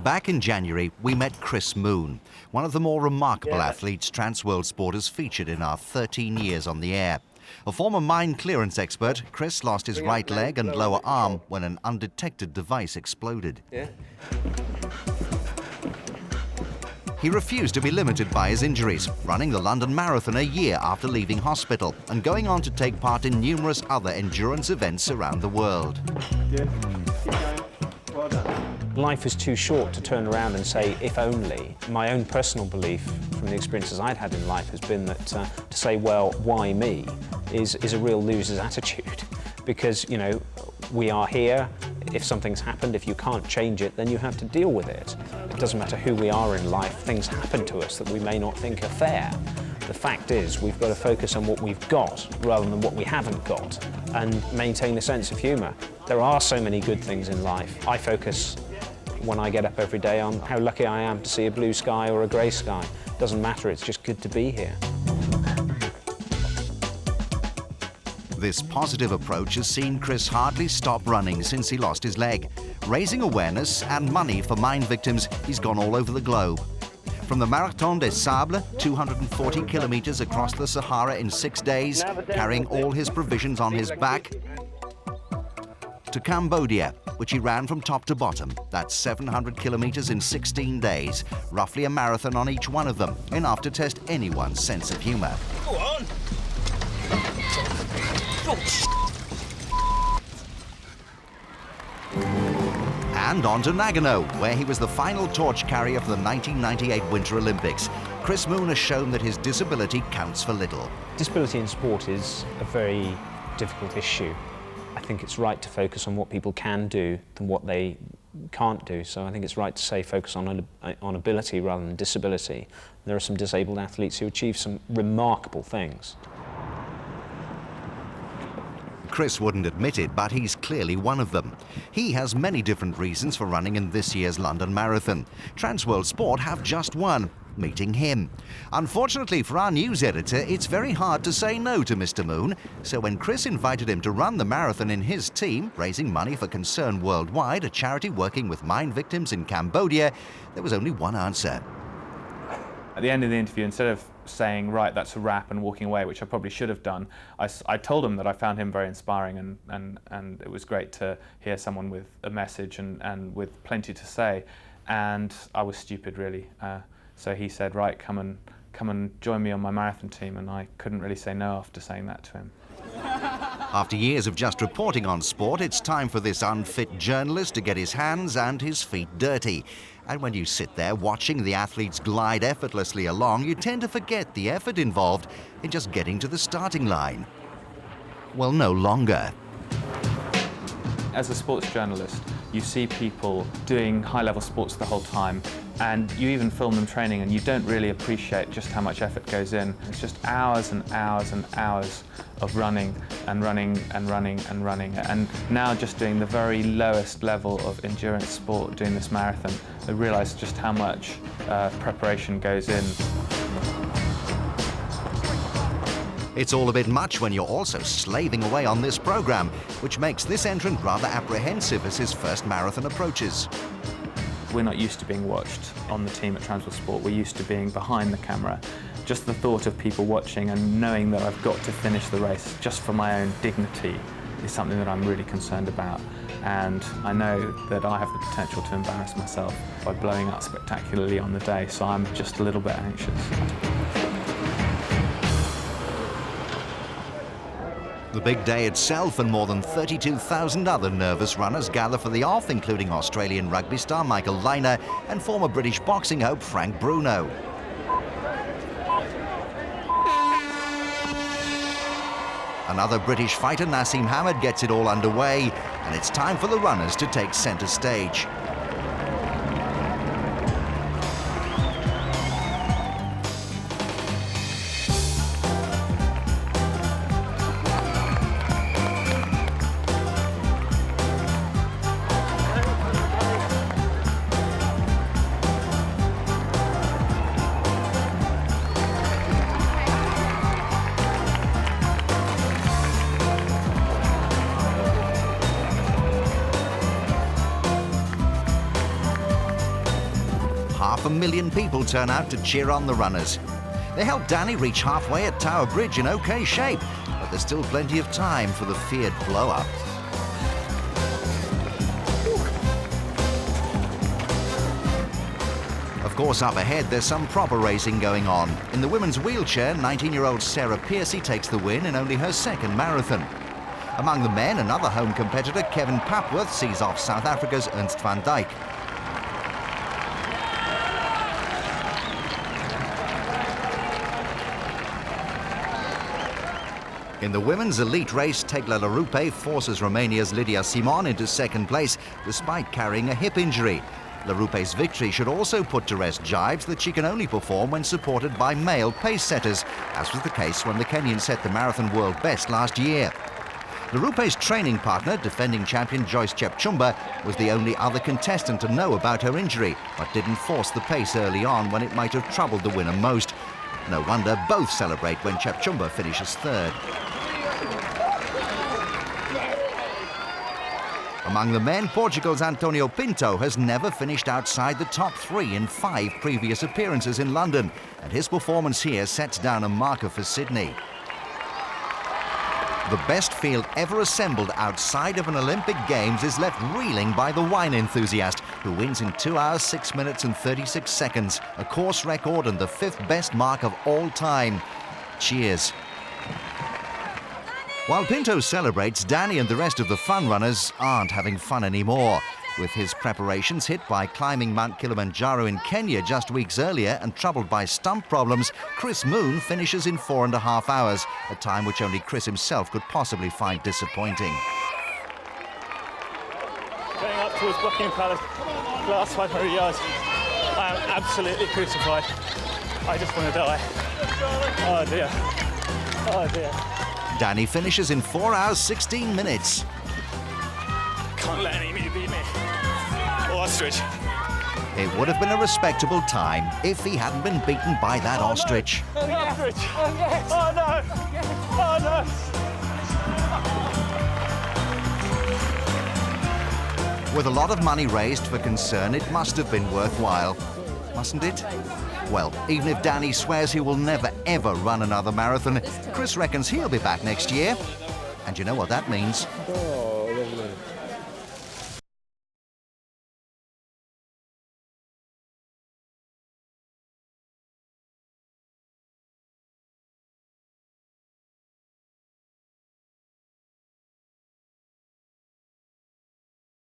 Back in January, we met Chris Moon, one of the more remarkable athletes Trans World Sport has featured in our 13 years on the air. A former mine clearance expert, Chris lost his right leg and lower arm when an undetected device exploded. He refused to be limited by his injuries, running the London Marathon a year after leaving hospital and going on to take part in numerous other endurance events around the world. Well done. Life is too short to turn around and say, if only. My own personal belief from the experiences I'd had in life has been that to say, well, why me, is a real loser's attitude. Because, you know, we are here. If something's happened, if you can't change it, then you have to deal with it. It doesn't matter who we are in life, things happen to us that we may not think are fair. The fact is, we've got to focus on what we've got rather than what we haven't got, and maintain a sense of humour. There are so many good things in life. I focus, when I get up every day, on how lucky I am to see a blue sky or a grey sky. Doesn't matter, it's just good to be here. This positive approach has seen Chris hardly stop running since he lost his leg. Raising awareness and money for mine victims, he's gone all over the globe. From the Marathon des Sables, 240 kilometers across the Sahara in 6 days, carrying all his provisions on his back, to Cambodia, which he ran from top to bottom. That's 700 kilometers in 16 days, roughly a marathon on each one of them, enough to test anyone's sense of humor. Go on. And on to Nagano, where he was the final torch carrier for the 1998 Winter Olympics. Chris Moon has shown that his disability counts for little. Disability in sport is a very difficult issue. I think it's right to focus on what people can do than what they can't do. So I think it's right to say focus on ability rather than disability. There are some disabled athletes who achieve some remarkable things. Chris wouldn't admit it, but he's clearly one of them. He has many different reasons for running in this year's London Marathon. Trans World Sport have just one: meeting him. Unfortunately for our news editor, it's very hard to say no to Mr. Moon. So when Chris invited him to run the marathon in his team, raising money for Concern Worldwide, a charity working with mine victims in Cambodia, there was only one answer. At the end of the interview, instead of saying, right, that's a wrap, and walking away, which I probably should have done, I told him that I found him very inspiring, and it was great to hear someone with a message and with plenty to say. And I was stupid, really. So he said, right, come and join me on my marathon team, and I couldn't really say no after saying that to him. After years of just reporting on sport, it's time for this unfit journalist to get his hands and his feet dirty. And when you sit there watching the athletes glide effortlessly along, you tend to forget the effort involved in just getting to the starting line. Well, no longer. As a sports journalist, you see people doing high-level sports the whole time, and you even film them training, and you don't really appreciate just how much effort goes in. It's just hours and hours and hours of running and running and running and running. And now just doing the very lowest level of endurance sport, doing this marathon, I realise just how much preparation goes in. It's all a bit much when you're also slaving away on this program, which makes this entrant rather apprehensive as his first marathon approaches. We're not used to being watched on the team at Trans World Sport. We're used to being behind the camera. Just the thought of people watching and knowing that I've got to finish the race just for my own dignity is something that I'm really concerned about. And I know that I have the potential to embarrass myself by blowing up spectacularly on the day, so I'm just a little bit anxious. The big day itself and more than 32,000 other nervous runners gather for the off, including Australian rugby star Michael Lynagh and former British boxing hope Frank Bruno. Another British fighter, Nassim Hamed, gets it all underway, and it's time for the runners to take centre stage. 500,000 people turn out to cheer on the runners. They helped Danny reach halfway at Tower Bridge in OK shape, but there's still plenty of time for the feared blow-up. Of course, up ahead, there's some proper racing going on. In the women's wheelchair, 19-year-old Sarah Piercy takes the win in only her second marathon. Among the men, another home competitor, Kevin Papworth, sees off South Africa's Ernst van Dijk. In the women's elite race, Tegla Larupe forces Romania's Lydia Simon into second place, despite carrying a hip injury. Larupe's victory should also put to rest jibes that she can only perform when supported by male pace setters, as was the case when the Kenyan set the marathon world best last year. Larupe's training partner, defending champion Joyce Chepchumba, was the only other contestant to know about her injury, but didn't force the pace early on when it might have troubled the winner most. No wonder both celebrate when Chepchumba finishes third. Among the men, Portugal's Antonio Pinto has never finished outside the top 3 in 5 previous appearances in London, and his performance here sets down a marker for Sydney. The best field ever assembled outside of an Olympic Games is left reeling by the wine enthusiast, who wins in 2 hours, 6 minutes and 36 seconds, a course record and the 5th best mark of all time. Cheers. While Pinto celebrates, Danny and the rest of the fun runners aren't having fun anymore. With his preparations hit by climbing Mount Kilimanjaro in Kenya just weeks earlier and troubled by stump problems, Chris Moon finishes in 4.5 hours, a time which only Chris himself could possibly find disappointing. Going up towards Buckingham Palace, last 500 yards, I am absolutely crucified. I just want to die. Oh dear. Oh dear. Danny finishes in 4 hours, 16 minutes. Can't let any beat me. Ostrich. It would have been a respectable time if he hadn't been beaten by that ostrich. Oh, no. Ostrich. Oh, yes. Oh, no. Oh, no. With a lot of money raised for concern, it must have been worthwhile, mustn't it? Well, even if Danny swears he will never, ever run another marathon, Chris reckons he'll be back next year. And you know what that means? Oh, lovely.